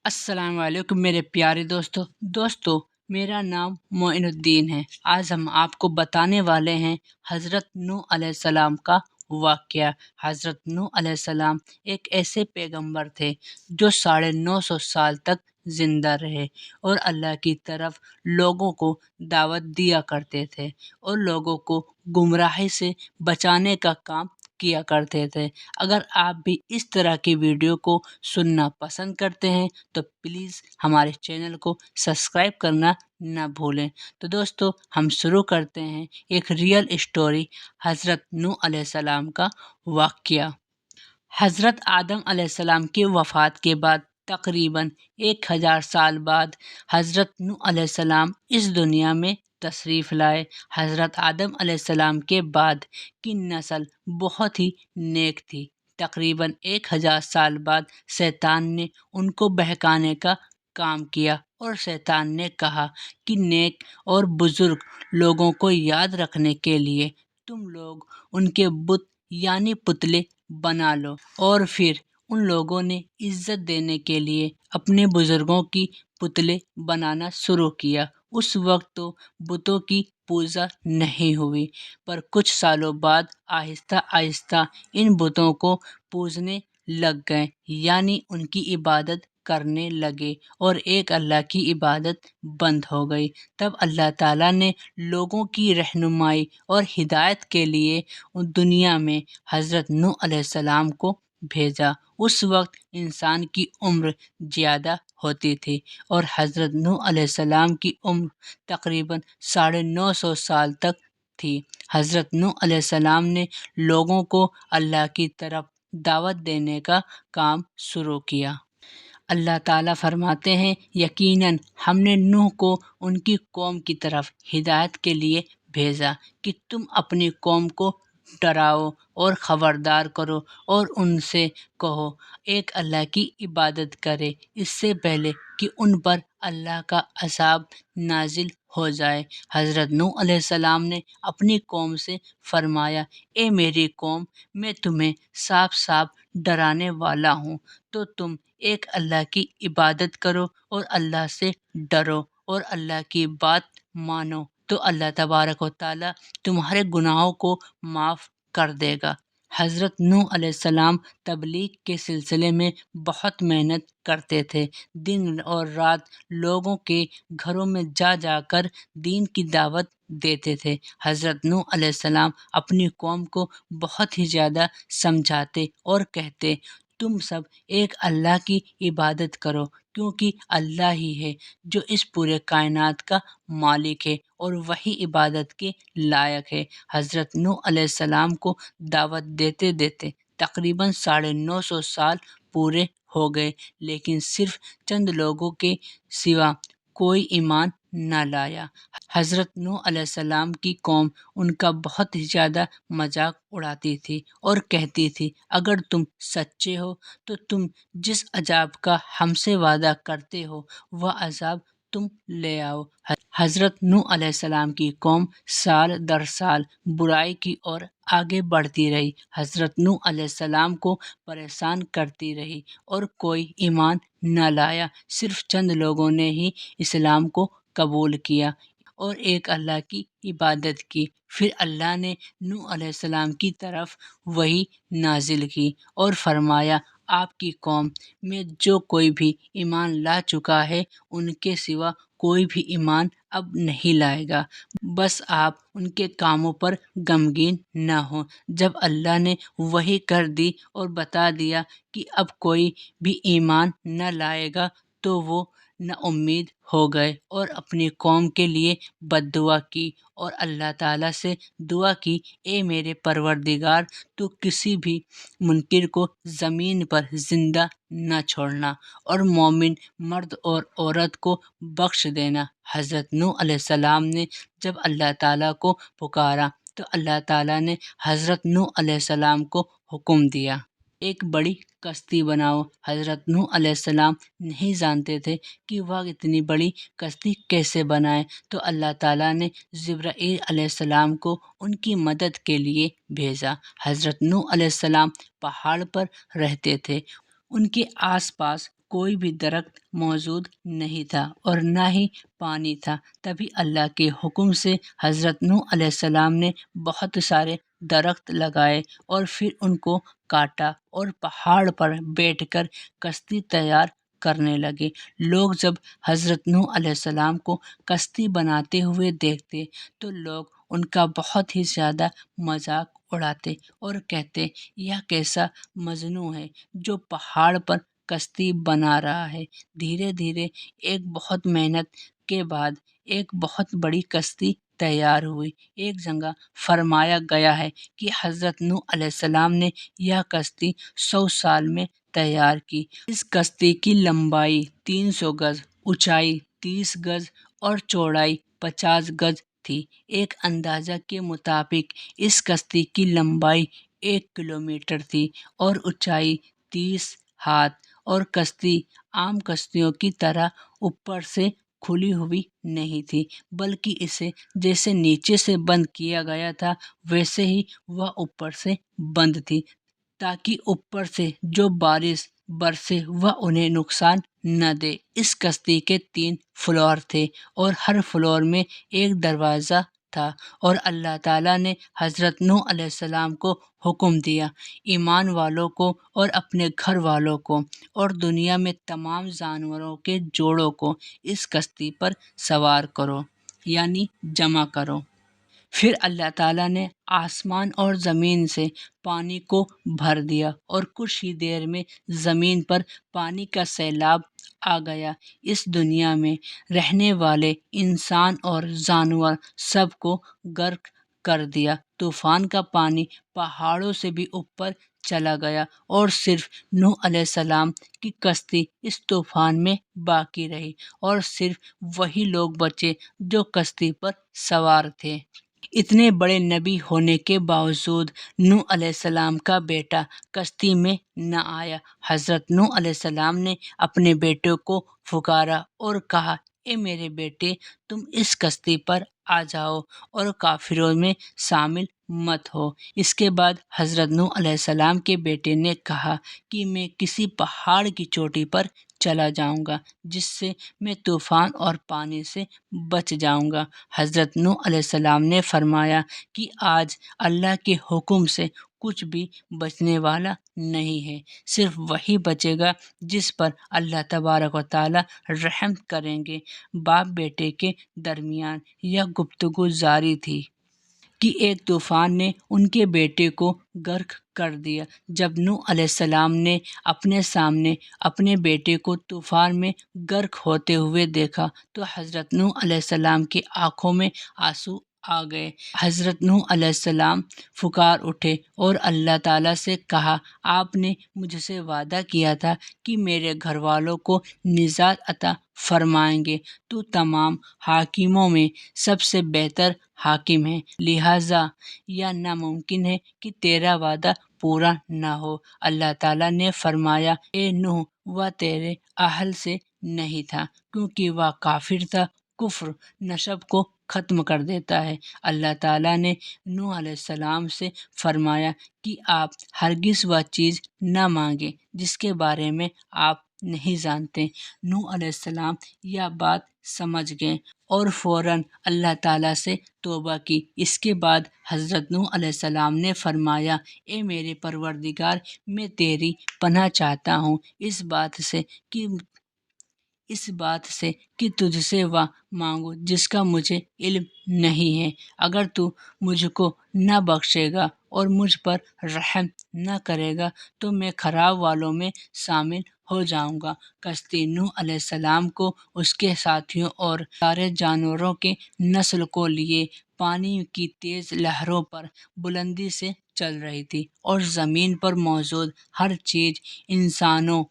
السلام علیکم میرے پیارے دوستو میرا نام معین الدین ہے۔ آج ہم آپ کو بتانے والے ہیں حضرت نوح علیہ السلام کا واقعہ۔ حضرت نوح علیہ السلام ایک ایسے پیغمبر تھے جو 950 سال تک زندہ رہے اور اللہ کی طرف لوگوں کو دعوت دیا کرتے تھے اور لوگوں کو گمراہی سے بچانے کا کام کیا کرتے تھے۔ اگر آپ بھی اس طرح کی ویڈیو کو سننا پسند کرتے ہیں تو پلیز ہمارے چینل کو سبسکرائب کرنا نہ بھولیں۔ تو دوستو ہم شروع کرتے ہیں ایک ریئل اسٹوری، حضرت نوح علیہ السلام کا واقعہ۔ حضرت آدم علیہ السلام کی وفات کے بعد تقریباً 1000 سال بعد حضرت نوح علیہ السلام اس دنیا میں تشریف لائے۔ حضرت آدم علیہ السلام کے بعد کی نسل بہت ہی نیک تھی۔ تقریباً 1000 سال بعد شیطان نے ان کو بہکانے کا کام کیا اور شیطان نے کہا کہ نیک اور بزرگ لوگوں کو یاد رکھنے کے لیے تم لوگ ان کے بت یعنی پتلے بنا لو، اور پھر ان لوگوں نے عزت دینے کے لیے اپنے بزرگوں کی پتلے بنانا شروع کیا۔ اس وقت تو بتوں کی پوجا نہیں ہوئی، پر کچھ سالوں بعد آہستہ آہستہ ان بتوں کو پوجنے لگ گئے، یعنی ان کی عبادت کرنے لگے اور ایک اللہ کی عبادت بند ہو گئی۔ تب اللہ تعالیٰ نے لوگوں کی رہنمائی اور ہدایت کے لیے دنیا میں حضرت نوح علیہ السلام کو بھیجا۔ اس وقت انسان کی عمر زیادہ ہوتی تھی اور حضرت نوح علیہ السلام کی عمر تقریباً 950 سال تک تھی۔ حضرت نوح علیہ السلام نے لوگوں کو اللہ کی طرف دعوت دینے کا کام شروع کیا۔ اللہ تعالیٰ فرماتے ہیں، یقیناً ہم نے نوح کو ان کی قوم کی طرف ہدایت کے لیے بھیجا کہ تم اپنی قوم کو ڈراؤ اور خبردار کرو اور ان سے کہو ایک اللہ کی عبادت کرے، اس سے پہلے کہ ان پر اللہ کا عذاب نازل ہو جائے۔ حضرت نوح علیہ السلام نے اپنی قوم سے فرمایا، اے میری قوم، میں تمہیں صاف صاف ڈرانے والا ہوں، تو تم ایک اللہ کی عبادت کرو اور اللہ سے ڈرو اور اللہ کی بات مانو، تو اللہ تبارک و تعالیٰ تمہارے گناہوں کو معاف کر دے گا۔ حضرت نوح علیہ السلام تبلیغ کے سلسلے میں بہت محنت کرتے تھے، دن اور رات لوگوں کے گھروں میں جا جا کر دین کی دعوت دیتے تھے۔ حضرت نوح علیہ السلام اپنی قوم کو بہت ہی زیادہ سمجھاتے اور کہتے، تم سب ایک اللہ کی عبادت کرو، کیونکہ اللہ ہی ہے جو اس پورے کائنات کا مالک ہے اور وہی عبادت کے لائق ہے۔ حضرت نوح علیہ السلام کو دعوت دیتے دیتے تقریباً 950 سال پورے ہو گئے، لیکن صرف چند لوگوں کے سوا کوئی ایمان نہ لایا۔ حضرت نوح علیہ السلام کی قوم ان کا بہت ہی زیادہ مذاق اڑاتی تھی اور کہتی تھی، اگر تم سچے ہو تو تم جس عذاب کا ہم سے وعدہ کرتے ہو وہ عذاب تم لے آؤ۔ حضرت نوح علیہ السلام کی قوم سال در سال برائی کی اور آگے بڑھتی رہی، حضرت نوح علیہ السلام کو پریشان کرتی رہی اور کوئی ایمان نہ لایا۔ صرف چند لوگوں نے ہی اسلام کو قبول کیا اور ایک اللہ کی عبادت کی۔ پھر اللہ نے نوح علیہ السلام کی طرف وحی نازل کی اور فرمایا، آپ کی قوم میں جو کوئی بھی ایمان لا چکا ہے ان کے سوا کوئی بھی ایمان اب نہیں لائے گا، بس آپ ان کے کاموں پر غمگین نہ ہوں۔ جب اللہ نے وحی کر دی اور بتا دیا کہ اب کوئی بھی ایمان نہ لائے گا تو وہ نا امید ہو گئے اور اپنی قوم کے لیے بد دعا کی اور اللہ تعالیٰ سے دعا کی، اے میرے پروردگار، تو کسی بھی منکر کو زمین پر زندہ نہ چھوڑنا اور مومن مرد اور عورت کو بخش دینا۔ حضرت نوح علیہ السلام نے جب اللہ تعالیٰ کو پکارا تو اللہ تعالیٰ نے حضرت نوح علیہ السلام کو حکم دیا، ایک بڑی کشتی بناؤ۔ حضرت نوح علیہ السلام نہیں جانتے تھے کہ وہ اتنی بڑی کشتی کیسے بنائیں، تو اللہ تعالیٰ نے جبرائیل علیہ السلام کو ان کی مدد کے لیے بھیجا۔ حضرت نوح علیہ السلام پہاڑ پر رہتے تھے، ان کے آس پاس کوئی بھی درخت موجود نہیں تھا اور نہ ہی پانی تھا۔ تبھی اللہ کے حکم سے حضرت نوح علیہ السلام نے بہت سارے درخت لگائے اور پھر ان کو کاٹا اور پہاڑ پر بیٹھ کر کشتی تیار کرنے لگے۔ لوگ جب حضرت نوح علیہ السلام کو کشتی بناتے ہوئے دیکھتے تو لوگ ان کا بہت ہی زیادہ مذاق اڑاتے اور کہتے یہ کیسا مجنون ہے جو پہاڑ پر کشتی بنا رہا ہے۔ دھیرے دھیرے ایک بہت محنت کے بعد ایک بہت بڑی کشتی تیار ہوئی۔ ایک جگہ فرمایا گیا ہے کہ حضرت نوح علیہ السلام نے یہ کشتی 100 سال میں تیار کی۔ اس کشتی کی لمبائی 300 گز، اونچائی 30 گز اور چوڑائی 50 گز تھی۔ ایک اندازہ کے مطابق اس کشتی کی لمبائی 1 کلومیٹر تھی اور اونچائی 30 ہاتھ، اور کشتی عام کشتیوں کی طرح اوپر سے کھلی ہوئی نہیں تھی، بلکہ اسے جیسے نیچے سے بند کیا گیا تھا ویسے ہی وہ اوپر سے بند تھی، تاکہ اوپر سے جو بارش برسے وہ انہیں نقصان نہ دے۔ اس کشتی کے 3 فلور تھے اور ہر فلور میں ایک دروازہ تھا، اور اللہ تعالیٰ نے حضرت نوح علیہ السلام کو حکم دیا، ایمان والوں کو اور اپنے گھر والوں کو اور دنیا میں تمام جانوروں کے جوڑوں کو اس کشتی پر سوار کرو، یعنی جمع کرو۔ پھر اللہ تعالیٰ نے آسمان اور زمین سے پانی کو بھر دیا اور کچھ ہی دیر میں زمین پر پانی کا سیلاب آ گیا۔ اس دنیا میں رہنے والے انسان اور جانور سب کو غرق کر دیا۔ طوفان کا پانی پہاڑوں سے بھی اوپر چلا گیا اور صرف نوح علیہ السلام کی کشتی اس طوفان میں باقی رہی، اور صرف وہی لوگ بچے جو کشتی پر سوار تھے۔ اتنے بڑے نبی ہونے کے باوجود نوح علیہ السلام کا بیٹا کشتی میں نہ آیا۔ حضرت نوح علیہ السلام نے اپنے بیٹے کو پکارا اور کہا، اے میرے بیٹے، تم اس کشتی پر آ جاؤ اور کافروں میں شامل مت ہو۔ اس کے بعد حضرت نوح علیہ السلام کے بیٹے نے کہا کہ میں کسی پہاڑ کی چوٹی پر چلا جاؤں گا جس سے میں طوفان اور پانی سے بچ جاؤں گا۔ حضرت نوح علیہ السلام نے فرمایا کہ آج اللہ کے حکم سے کچھ بھی بچنے والا نہیں ہے، صرف وہی بچے گا جس پر اللہ تبارک و تعالی رحم کریں گے۔ باپ بیٹے کے درمیان یہ گفتگو جاری تھی کہ ایک طوفان نے ان کے بیٹے کو غرق کر دیا۔ جب نوح علیہ السلام نے اپنے سامنے اپنے بیٹے کو طوفان میں غرق ہوتے ہوئے دیکھا تو حضرت نوح علیہ السلام کی آنکھوں میں آنسو آ گئے۔ حضرت نوح علیہ السلام پکار اٹھے اور اللہ تعالیٰ سے کہا، آپ نے مجھ سے وعدہ کیا تھا کہ میرے گھر والوں کو نجات عطا فرمائیں گے۔ تو تمام حاکموں میں سب سے بہتر حاکم ہے، لہٰذا یہ ناممکن ہے کہ تیرا وعدہ پورا نہ ہو۔ اللہ تعالیٰ نے فرمایا، اے نوح، وہ تیرے اہل سے نہیں تھا کیونکہ وہ کافر تھا۔ کفر نسب کو ختم کر دیتا ہے۔ اللہ تعالیٰ نے نوح علیہ السلام سے فرمایا کہ آپ ہرگز وہ چیز نہ مانگیں جس کے بارے میں آپ نہیں جانتے۔ نوح علیہ السلام یہ بات سمجھ گئے اور فوراً اللہ تعالیٰ سے توبہ کی۔ اس کے بعد حضرت نوح علیہ السلام نے فرمایا، اے میرے پروردگار، میں تیری پناہ چاہتا ہوں اس بات سے کہ تجھ سے وہ مانگو جس کا مجھے علم نہیں ہے۔ اگر تو مجھ کو نہ بخشے گا اور مجھ پر رحم نہ کرے گا تو میں خراب والوں میں شامل ہو جاؤں گا۔ کشتی نوح علیہ السلام کو، اس کے ساتھیوں اور سارے جانوروں کے نسل کو لیے پانی کی تیز لہروں پر بلندی سے چل رہی تھی، اور زمین پر موجود ہر چیز، انسانوں،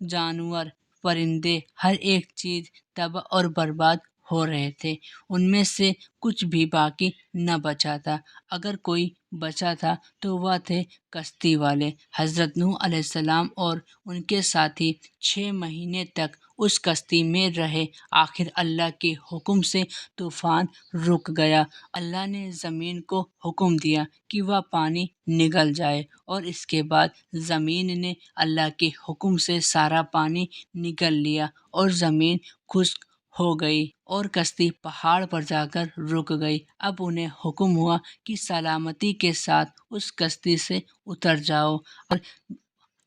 جانور، پرندے، ہر ایک چیز تباہ اور برباد ہو رہے تھے۔ ان میں سے کچھ بھی باقی نہ بچا تھا۔ اگر کوئی بچا تھا تو وہ تھے کشتی والے۔ حضرت نوح علیہ السلام اور ان کے ساتھی 6 مہینے تک اس کشتی میں رہے۔ آخر اللہ کے حکم سے طوفان رک گیا۔ اللہ نے زمین کو حکم دیا کہ وہ پانی نگل جائے، اور اس کے بعد زمین نے اللہ کے حکم سے سارا پانی نگل لیا اور زمین خشک ہو گئی اور کشتی پہاڑ پر جا کر رک گئی۔ اب انہیں حکم ہوا کہ سلامتی کے ساتھ اس کشتی سے اتر جاؤ، اور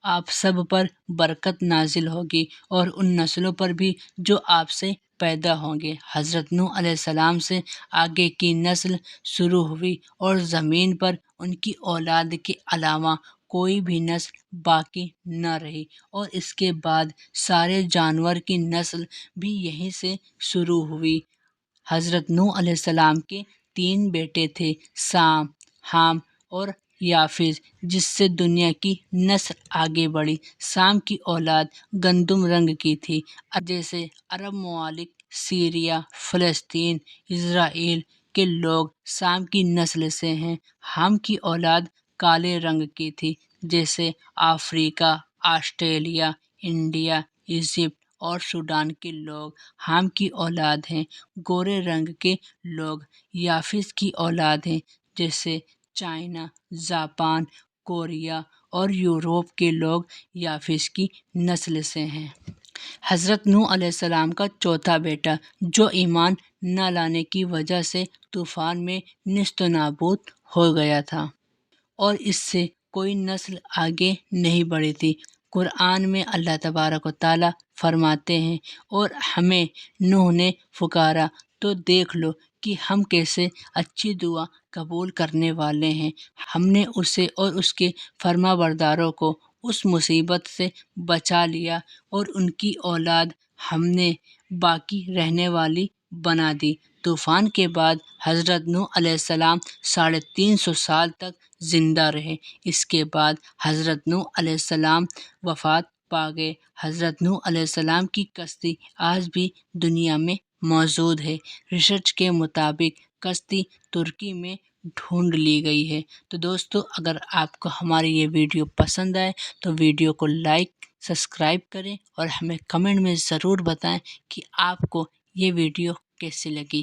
آپ سب پر برکت نازل ہوگی اور ان نسلوں پر بھی جو آپ سے پیدا ہوں گے۔ حضرت نوح علیہ السلام سے آگے کی نسل شروع ہوئی اور زمین پر ان کی اولاد کے علاوہ کوئی بھی نسل باقی نہ رہی، اور اس کے بعد سارے جانور کی نسل بھی یہیں سے شروع ہوئی۔ حضرت نوح علیہ السلام کے 3 بیٹے تھے، سام، حام اور یافز، جس سے دنیا کی نسل آگے بڑھی۔ سام کی اولاد گندم رنگ کی تھی، جیسے عرب ممالک، سیریا، فلسطین، اسرائیل کے لوگ سام کی نسل سے ہیں۔ حام کی اولاد کالے رنگ کی تھی، جیسے افریقہ، آسٹریلیا، انڈیا، ایجپٹ اور سوڈان کے لوگ حام کی اولاد ہیں۔ گورے رنگ کے لوگ یافز کی اولاد ہیں، جیسے چائنا، جاپان، کوریا اور یورپ کے لوگ یافز کی نسل سے ہیں۔ حضرت نوح علیہ السلام کا چوتھا بیٹا، جو ایمان نہ لانے کی وجہ سے طوفان میں نیست و نابود ہو گیا تھا، اور اس سے کوئی نسل آگے نہیں بڑھی تھی۔ قرآن میں اللہ تبارک و تعالیٰ فرماتے ہیں، اور ہمیں نوح نے پکارا تو دیکھ لو کہ ہم کیسے اچھی دعا قبول کرنے والے ہیں۔ ہم نے اسے اور اس کے فرما برداروں کو اس مصیبت سے بچا لیا، اور ان کی اولاد ہم نے باقی رہنے والی بنا دی۔ طوفان کے بعد حضرت نوح علیہ السلام 350 سال تک زندہ رہے۔ اس کے بعد حضرت نوح علیہ السلام وفات پا گئے۔ حضرت نوح علیہ السلام کی کشتی آج بھی دنیا میں موجود ہے۔ ریسرچ کے مطابق کشتی ترکی میں ڈھونڈ لی گئی ہے۔ تو دوستو، اگر آپ کو ہماری یہ ویڈیو پسند آئے تو ویڈیو کو لائک، سبسکرائب کریں، اور ہمیں کمنٹ میں ضرور بتائیں کہ آپ کو یہ ویڈیو کیسی لگی۔